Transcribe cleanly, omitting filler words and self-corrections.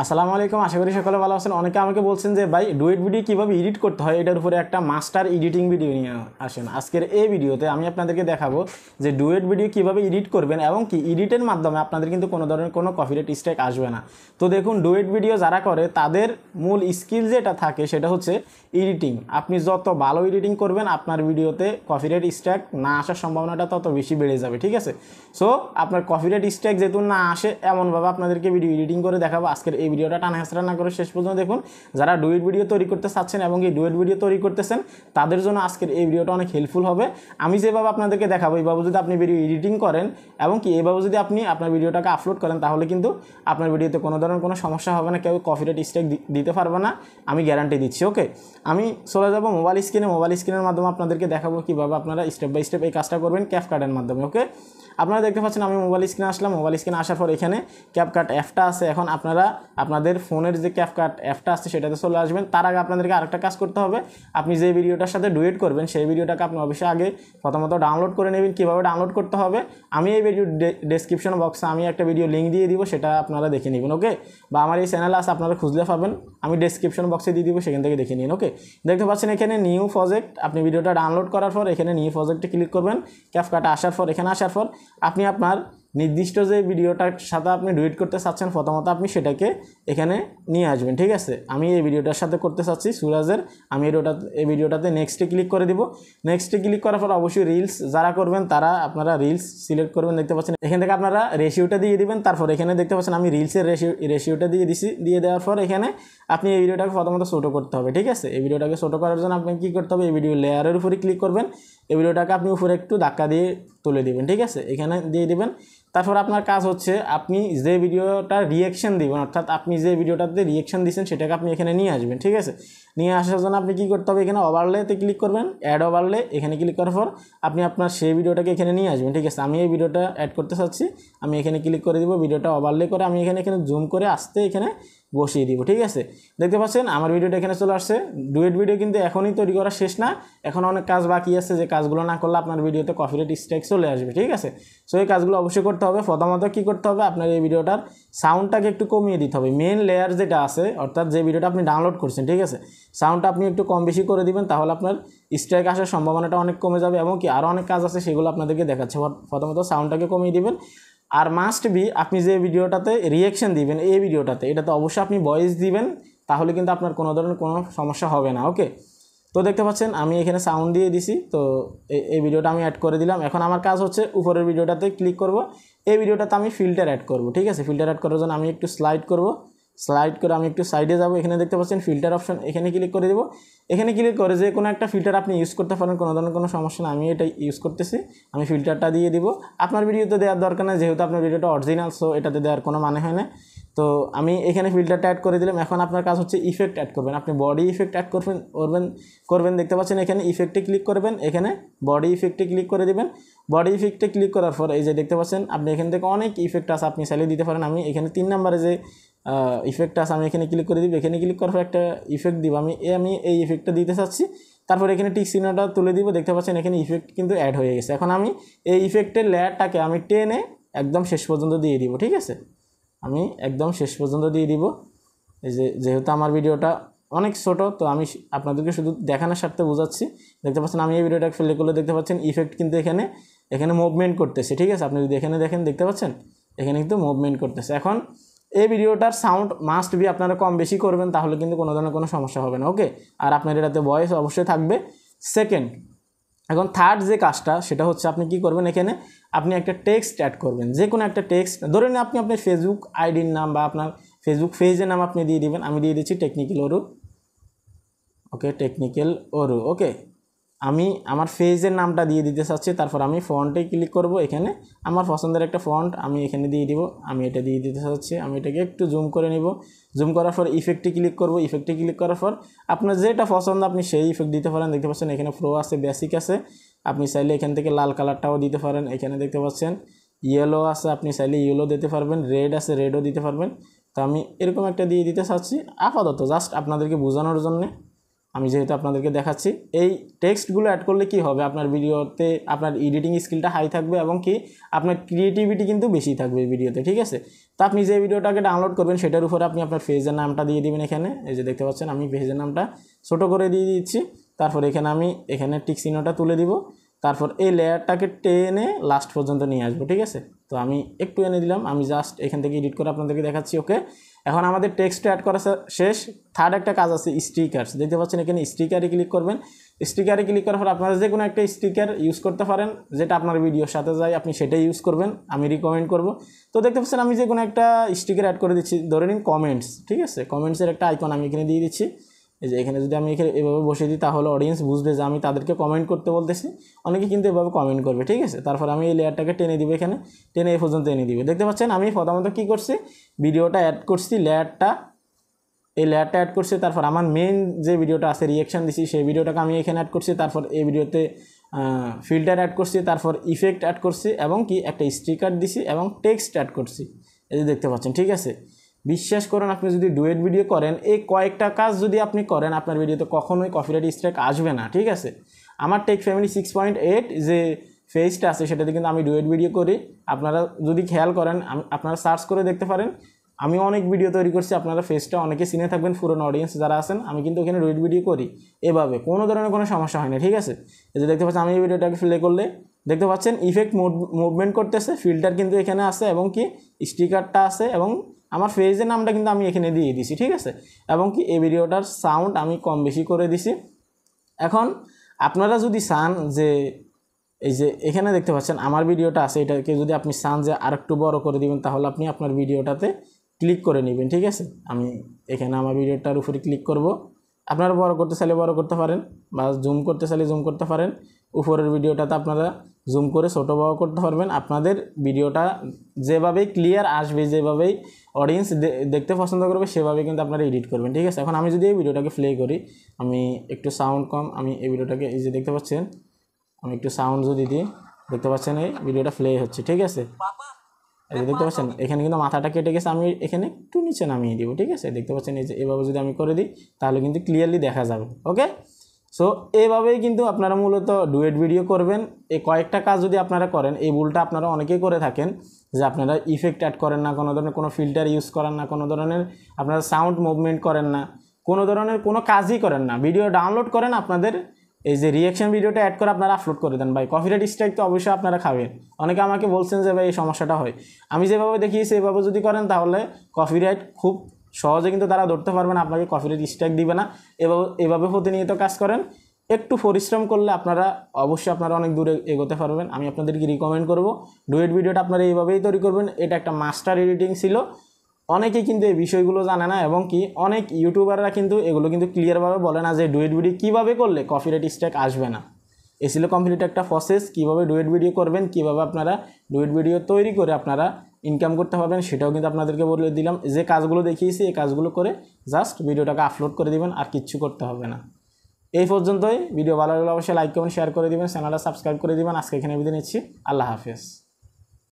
আসসালামু আলাইকুম, আশা করি সকলে ভালো আছেন। অনেকে আমাকে বলছেন যে ভাই ডুয়েট ভিডিও কীভাবে এডিট করতে হয়, এটার উপরে একটা মাস্টার এডিটিং ভিডিও নিয়ে আসেন। আজকের এই ভিডিওতে আমি আপনাদেরকে দেখাবো যে ডুয়েট ভিডিও কীভাবে এডিট করবেন এবং কি এডিটের মাধ্যমে আপনাদের কিন্তু কোনো ধরনের কোনো কপিরাইট স্ট্রাইক আসবে না। তো দেখুন, ডুয়েট ভিডিও যারা করে তাদের মূল স্কিল যেটা থাকে সেটা হচ্ছে এডিটিং। আপনি যত ভালো এডিটিং করবেন আপনার ভিডিওতে কপিরাইট স্ট্রাইক না আসার সম্ভাবনাটা তত বেশি বেড়ে যাবে, ঠিক আছে? সো আপনার কপিরাইট স্ট্রাইক যেহেতু না আসে এমনভাবে আপনাদেরকে ভিডিও এডিটিং করে দেখাবো। আজকের এই ভিডিওটা টানা হেঁচড়া না করে শেষ পর্যন্ত দেখুন। যারা ডুয়েট ভিডিও তৈরি করতে চাচ্ছেন এবং এই ডুয়েট ভিডিও তৈরি করতেছেন তাদের জন্য আজকের এই ভিডিওটা অনেক হেল্পফুল হবে। আমি যেভাবে আপনাদেরকে দেখাবো এইভাবে যদি আপনি ভিডিও এডিটিং করেন এবং কি এইভাবে যদি আপনি আপনার ভিডিওটাকে আপলোড করেন তাহলে কিন্তু আপনার ভিডিওতে কোনো ধরনের কোনো সমস্যা হবে না, কেউ কপিরাইট স্ট্রাইক দিতে পারবে না, আমি গ্যারান্টি দিচ্ছি। ওকে, আমি চলে যাব মোবাইল স্ক্রিনের মাধ্যমে আপনাদেরকে দেখাবো কীভাবে আপনারা স্টেপ বাই স্টেপ এই কাজটা করবেন ক্যাপকাটের মাধ্যমে। ওকে, আপনারা দেখতে পাচ্ছেন আমি মোবাইল স্ক্রিনে আসলাম। মোবাইল স্ক্রিনে আসার পর এখানে ক্যাপকাট অ্যাপটা আছে। এখন আপনারা আপনাদের ফোনের যে ক্যাপকাট অ্যাপটা আছে সেটাতে চলে আসবেন। তার আগে আপনাদেরকে আরেকটা কাজ করতে হবে। আপনি যে ভিডিওটার সাথে ডুয়েট করবেন সেই ভিডিওটাকে আপনি অবশ্যই আগে প্রথমত ডাউনলোড করে নেবেন। কীভাবে ডাউনলোড করতে হবে আমি এই ভিডিও ডেসক্রিপশন বক্সে আমি একটা ভিডিও লিঙ্ক দিয়ে দিব, সেটা আপনারা দেখে নেবেন। ওকে, বা আমার এই চ্যানেল আছে আপনারা খুঁজলে পাবেন, আমি ডেসক্রিপশন বক্সে দিয়ে দিব, সেখান থেকে দেখে নিন। ওকে, দেখতে পাচ্ছেন এখানে নিউ প্রজেক্ট। আপনি ভিডিওটা ডাউনলোড করার পর এখানে নিউ প্রজেক্টে ক্লিক করবেন। ক্যাপকাটে আসার পর এখানে আসার পর আপনি আপনার নির্দিষ্ট যে ভিডিওটার সাথে আপনি ডুয়েট করতে চাচ্ছেন প্রথমত আপনি সেটাকে এখানে নিয়ে আসবেন, ঠিক আছে? আমি এই ভিডিওটার সাথে করতে চাচ্ছি সুরাজের। আমি এই ভিডিওটাতে নেক্সটে ক্লিক করে দিব। নেক্সটে ক্লিক করার পর অবশ্যই রিলস যারা করবেন তারা আপনারা রিলস সিলেক্ট করবেন। দেখতে পাচ্ছেন এখান থেকে আপনারা রেশিওটা দিয়ে দিবেন। তারপর এখানে দেখতে পাচ্ছেন আমি রিলসের রেশিওটা দিয়ে দিছি। দিয়ে দেওয়ার পর এখানে আপনি এই ভিডিওটাকে প্রথমত ছোটো করতে হবে, ঠিক আছে? এই ভিডিওটাকে ছোটো করার জন্য আপনি কী করতে হবে, এই ভিডিও লেয়ারের উপরে ক্লিক করবেন। এই ভিডিওটাকে আপনি উপরে একটু ধাক্কা দিয়ে তুলে দিবেন, ঠিক আছে? এখানে দিয়ে দিবেন। তারপর আপনার কাজ হচ্ছে আপনি যে ভিডিওটা রিয়েকশন দিবেন, অর্থাৎ আপনি যে ভিডিওটাতে রিয়েকশন দিচ্ছেন সেটাকে আপনি এখানে নিয়ে আসবেন, ঠিক আছে? নিয়ে আসার জন্য আপনি কী করতে হবে, এখানে ওভারলেতে ক্লিক করবেন, অ্যাড ওভারলে। এখানে ক্লিক করার পর আপনি আপনার সেই ভিডিওটাকে এখানে নিয়ে আসবেন, ঠিক আছে? আমি এই ভিডিওটা অ্যাড করতে চাচ্ছি, আমি এখানে ক্লিক করে দিব। ভিডিওটা ওভারলে করে আমি এখানে জুম করে আসতে এখানে বসিয়ে দিব, ঠিক আছে? দেখতে পাচ্ছেন আমার ভিডিওটা এখানে চলে আসছে। ডুয়েট ভিডিও কিন্তু এখনই তৈরি করা শেষ না, এখন অনেক কাজ বাকি আছে, যে কাজগুলো না করলে আপনার ভিডিওতে কপিরাইট স্ট্রাইক চলে আসবে, ঠিক আছে? সো এই কাজগুলো অবশ্যই করতে হবে। প্রথমত কী করতে হবে, আপনার এই ভিডিওটার সাউন্ডটাকে একটু কমিয়ে দিতে হবে। মেন লেয়ার যেটা আছে, অর্থাৎ যে ভিডিওটা আপনি ডাউনলোড করছেন, ঠিক আছে, সাউন্ডটা আপনি একটু কম বেশি করে দিবেন, তাহলে আপনার স্ট্রাইক আসার সম্ভাবনাটা অনেক কমে যাবে। এবং কি আরও অনেক কাজ আছে সেগুলো আপনাদেরকে দেখাচ্ছে। প্রথমত সাউন্ডটাকে কমিয়ে দিবেন। আর মাস্ট বি আপনি যে ভিডিওটাতে রিয়েকশন দিবেন এই ভিডিওটাতে, এটাতে অবশ্যই আপনি ভয়েস দিবেন, তাহলে কিন্তু আপনার কোনো ধরনের কোনো সমস্যা হবে না। ওকে, তো দেখতে পাচ্ছেন আমি এখানে সাউন্ড দিয়ে দিছি। তো এই ভিডিওটা আমি অ্যাড করে দিলাম। এখন আমার কাজ হচ্ছে উপরের ভিডিওটাতে ক্লিক করব। এই ভিডিওটাতে আমি ফিল্টার অ্যাড করব, ঠিক আছে? ফিল্টার অ্যাড করার জন্য আমি একটু স্লাইড করব। স্লাইড করে আমি একটু সাইডে যাব। এখানে দেখতে পাচ্ছেন ফিল্টার অপশন, এখানে ক্লিক করে দেব। এখানে ক্লিক করে যে কোনো একটা ফিল্টার আপনি ইউজ করতে পারেন, কোনো ধরনের কোনো সমস্যা না। আমি এটা ইউজ করতেছি, আমি ফিল্টারটা দিয়ে দিব। আপনার ভিডিওতে দেওয়ার দরকার না, যেহেতু আপনার ভিডিওটা অরিজিনাল, সো এটাতে দেওয়ার কোনো মানে হয় না। তো আমি এখানে ফিল্টারটা অ্যাড করে দিলাম। এখন আপনার কাজ হচ্ছে ইফেক্ট অ্যাড করবেন। আপনি বডি ইফেক্ট অ্যাড করবেন। দেখতে পাচ্ছেন এখানে ইফেক্টে ক্লিক করবেন, এখানে বডি ইফেক্টে ক্লিক করে দিবেন। বডি ইফেক্টে ক্লিক করার পর এই যে দেখতে পাচ্ছেন আপনি এখান থেকে অনেক ইফেক্ট আছে, আপনি চালিয়ে দিতে পারেন। আমি এখানে 3 নম্বরে যে ইফেক্ট আছে আমি এখানে ক্লিক করে দিব। এখানে ক্লিক করার পর একটা ইফেক্ট দিব। আমি এই ইফেক্টটা দিতে চাচ্ছি। তারপর এখানে টিক চিহ্নটা তুলে দিব। দেখতে পাচ্ছেন এখানে ইফেক্ট কিন্তু অ্যাড হয়ে গেছে। এখন আমি এই ইফেক্টের লেয়ারটাকে আমি টেনে একদম শেষ পর্যন্ত দিয়ে দিব, ঠিক আছে? আমি একদম শেষ পর্যন্ত দিয়ে দিব। এই যেহেতু আমার ভিডিওটা অনেক ছোটো, তো আমি আপনাদেরকে শুধু দেখানোর স্বার্থে বোঝাচ্ছি। দেখতে পাচ্ছেন আমি এই ভিডিওটা প্লে করলে দেখতে পাচ্ছেন ইফেক্ট কিন্তু এখানে মুভমেন্ট করতেছে, ঠিক আছে? আপনি যদি এখানে দেখেন দেখতে পাচ্ছেন এখানে কিন্তু মুভমেন্ট করতেছে। এখন এই ভিডিওটার সাউন্ড মাস্ট বি আপনারা কম বেশি করবেন, তাহলে কিন্তু কোনো ধরনের কোনো সমস্যা হবে না। ওকে, আর আপনার এটাতে ভয়েস অবশ্যই থাকবে। সেকেন্ড, এখন থার্ড যে কাজটা সেটা হচ্ছে আপনি কি করবেন, এখানে আপনি একটা টেক্সট অ্যাড করবেন। যে কোনো একটা টেক্সট, ধরে নিন আপনি আপনার ফেসবুক আইডির নাম বা আপনার ফেসবুক পেজের নাম আপনি দিয়ে দিবেন। আমি দিয়ে দিচ্ছি টেকনিক্যাল ওরু। ওকে, টেকনিক্যাল ওরু। ওকে, আমি আমার পেজের নামটা দিয়ে দিতে চাচ্ছি। তারপর আমি ফন্টে ক্লিক করব। এখানে আমার পছন্দের একটা ফন্ট আমি এখানে দিয়ে দিব। আমি এটা দিয়ে দিতে চাচ্ছি। আমি এটাকে একটু জুম করে নিব। জুম করার পর ইফেক্টে ক্লিক করব। ইফেক্টে ক্লিক করার পর আপনার যেটা পছন্দ আপনি সেই ইফেক্ট দিতে পারেন। দেখতে পাচ্ছেন এখানে প্রো আছে, বেসিক আছে। আপনি চাইলে এখান থেকে লাল কালারটাও দিতে পারেন। এখানে দেখতে পাচ্ছেন ইয়েলো আছে, আপনি চাইলে ইয়েলো দিতে পারবেন। রেড আছে, রেডও দিতে পারবেন। তো আমি এরকম একটা দিয়ে দিতে চাচ্ছি আপাতত, জাস্ট আপনাদেরকে বোঝানোর জন্যে। আমি যেহেতু আপনাদেরকে দেখাচ্ছি, এই টেক্সটগুলো অ্যাড করলে কি হবে, আপনার ভিডিওতে আপনার এডিটিং স্কিলটা হাই থাকবে এবং কি আপনার ক্রিয়েটিভিটি কিন্তু বেশি থাকবে ভিডিওতে, ঠিক আছে। তো আপনি যে ভিডিওটাকে ডাউনলোড করবেন সেটার উপরে আপনি আপনার পেজের নামটা দিয়ে দিবেন। এখানে এই যে দেখতে পাচ্ছেন আমি পেজের নামটা ছোটো করে দিয়ে দিচ্ছি। তারপর এখানে আমি এখানে টিক চিহ্নটা তুলে দিব। তারপর এই লেয়ারটাকে টেনে লাস্ট পর্যন্ত নিয়ে আসবো, ঠিক আছে। তো আমি একটু এনে দিলাম, আমি জাস্ট এখান থেকে এডিট করে আপনাদেরকে দেখাচ্ছি। ওকে, এখন আমাদের টেক্সট অ্যাড করা শেষ। থার্ড একটা কাজ আছে, স্টিকার্স। দেখতে পাচ্ছেন এখানে স্টিকারে ক্লিক করবেন। স্টিকারে ক্লিক করার পর আপনারা যে কোনো একটা স্টিকার ইউজ করতে পারেন, যেটা আপনার ভিডিওর সাথে যায় আপনি সেটাই ইউজ করবেন, আমি রিকমেন্ড করব। তো দেখতে পাচ্ছেন আমি যে কোনো একটা স্টিকার অ্যাড করে দিচ্ছি, ধরে নিন কমেন্টস, ঠিক আছে। কমেন্টসের একটা আইকন আমি এখানে দিয়ে দিচ্ছি। এই যে এখানে যদি আমি এখানে এভাবে বসিয়ে দিই তাহলে অডিয়েন্স বুঝবে যে আমি তাদেরকে কমেন্ট করতে বলতেছি। অনেকে কিন্তু এভাবে কমেন্ট করবে, ঠিক আছে। তারপর আমি এই লেয়ারটাকে টেনে দিব, এখানে টেনে এই পর্যন্ত এনে দিবে। দেখতে পাচ্ছেন আমি প্রথমত কী করছি, ভিডিওটা অ্যাড করছি, এই লেয়ারটা অ্যাড করছি। তারপর আমার মেন যে ভিডিওটা আছে রিয়াকশান দিছি সেই ভিডিওটাকে আমি এখানে অ্যাড করছি। তারপর এই ভিডিওতে ফিল্টার অ্যাড করছি, তারপর ইফেক্ট অ্যাড করছি এবং কি একটা স্টিকার দিছি এবং টেক্সট অ্যাড করছি। এই যে দেখতে পাচ্ছেন, ঠিক আছে। বিশ্বাস করুন, আপনি যদি ডুয়েট ভিডিও করেন, এই কয়েকটা কাজ যদি আপনি করেন, আপনার ভিডিওতে কখনোই কপিরাইট স্ট্রাইক আসবে না, ঠিক আছে। আমার টেক ফ্যামিলি 6.8 যে পেজটা আছে সেটাতে কিন্তু আমি ডুয়েট ভিডিও করি। আপনারা যদি খেয়াল করেন, আপনারা সার্চ করে দেখতে পারেন, আমি অনেক ভিডিও তৈরি করছি। আপনারা ফেসটা অনেকে চিনে থাকবেন, পুরনো অডিয়েন্স যারা আছেন। আমি কিন্তু ওখানে ডুয়েট ভিডিও করি এভাবে, কোনো ধরনের কোনো সমস্যা হয় না, ঠিক আছে। এই যে দেখতে পাচ্ছেন আমি এই ভিডিওটাকে প্লে করলে দেখতে পাচ্ছেন ইফেক্ট মুভমেন্ট করতেছে, ফিল্টার কিন্তু এখানে আছে এবং কি স্টিকারটা আছে এবং আমার পেজের নামটা কিন্তু আমি এখানে দিয়ে দিছি, ঠিক আছে। এবং কি এই ভিডিওটার সাউন্ড আমি কম বেশি করে দিছি। এখন আপনারা যদি চান যে এই যে এখানে দেখতে পাচ্ছেন আমার ভিডিওটা আছে, এটাকে যদি আপনি চান যে আরেকটু বড় করে দিবেন তাহলে আপনি আপনার ভিডিওটাতে ক্লিক করে নেবেন, ঠিক আছে। আমি এখানে আমার ভিডিওটার উপরে ক্লিক করব। আপনারা বড় করতে চাইলে বড় করতে পারেন বা জুম করতে চাইলে জুম করতে পারেন। উপরের ভিডিওটাতে আপনারা জুম করে ছোটো বড় করতে পারবেন। আপনাদের ভিডিওটা যেভাবেই ক্লিয়ার আসবে, যেভাবেই অডিয়েন্স দেখতে পছন্দ করবে সেভাবে কিন্তু আপনারা এডিট করবেন, ঠিক আছে। এখন আমি যদি এই ভিডিওটাকে প্লে করি, আমি একটু সাউন্ড কম, আমি এই ভিডিওটাকে এই যে দেখতে পাচ্ছেন আমি একটু সাউন্ড যদি দিই, দেখতে পাচ্ছেন এই ভিডিওটা প্লে হচ্ছে, ঠিক আছে। এই যে দেখতে পাচ্ছেন এখানে কিন্তু মাথাটা কেটে গেছে, আমি এখানে একটু নিচে নামিয়ে দিব, ঠিক আছে। দেখতে পাচ্ছেন এই যে এভাবে যদি আমি করে দিই তাহলে কিন্তু ক্লিয়ারলি দেখা যাবে। ওকে, সো এইভাবেই কিন্তু আপনারা মূলত ডুয়েট ভিডিও করবেন। এই কয়েকটা কাজ যদি আপনারা করেন, এই ভুলটা আপনারা অনেকেই করে থাকেন যে আপনারা ইফেক্ট অ্যাড করেন না, কোনো ধরনের কোনো ফিল্টার ইউজ করেন না, কোনো ধরনের আপনারা সাউন্ড মুভমেন্ট করেন না, কোনো ধরনের কোনো কাজই করেন না। ভিডিও ডাউনলোড করেন, আপনাদের এই যে রিয়াকশন ভিডিওটা অ্যাড করে আপনারা আপলোড করে দেন। ভাই কপিরাইট স্ট্রাইক তো অবশ্যই আপনারা খাবেন। অনেকে আমাকে বলছেন যে ভাই এই সমস্যাটা হয়। আমি যেভাবে দেখিয়েছি এভাবে যদি করেন তাহলে কপিরাইট খুব সহজে কিন্তু তারা ধরতে পারবে না, আপনাকে কপিরাইট স্ট্রাইক দিবে না। এভাবে প্রতিনিয়ত কাজ করেন, একটু পরিশ্রম করলে আপনারা অবশ্যই অনেক দূরে এগোতে পারবেন। আমি আপনাদেরকে রিকমেন্ড করব ডুয়েট ভিডিওটা আপনারা এইভাবেই তৈরি করবেন। এটা একটা মাস্টার এডিটিং ছিল। অনেকেই কিন্তু এই বিষয়গুলো জানে না এবং কি অনেক ইউটিউবাররা কিন্তু এগুলো কিন্তু ক্লিয়ারভাবে বলে না যে ডুয়েট ভিডিও কীভাবে করলে কপিরাইট স্ট্রাইক আসবে না। এ ছিল কমপ্লিট একটা প্রসেস, কীভাবে ডুয়েট ভিডিও করবেন, কীভাবে আপনারা ডুয়েট ভিডিও তৈরি করে আপনারা ইনকাম করতে পারবেন সেটাও কিন্তু আপনাদেরকে বলে দিলাম। যে কাজগুলো দেখিয়েছি এই কাজগুলো করে জাস্ট ভিডিওটাকে আপলোড করে দিবেন, আর কিচ্ছু করতে হবে না। এই পর্যন্তই। ভিডিও ভালো লাগলে অবশ্যই লাইক কমেন্ট শেয়ার করে দিবেন, চ্যানেলটা সাবস্ক্রাইব করে দিবেন। আজকে এখানে বিদায় নিচ্ছি, আল্লাহ হাফেজ।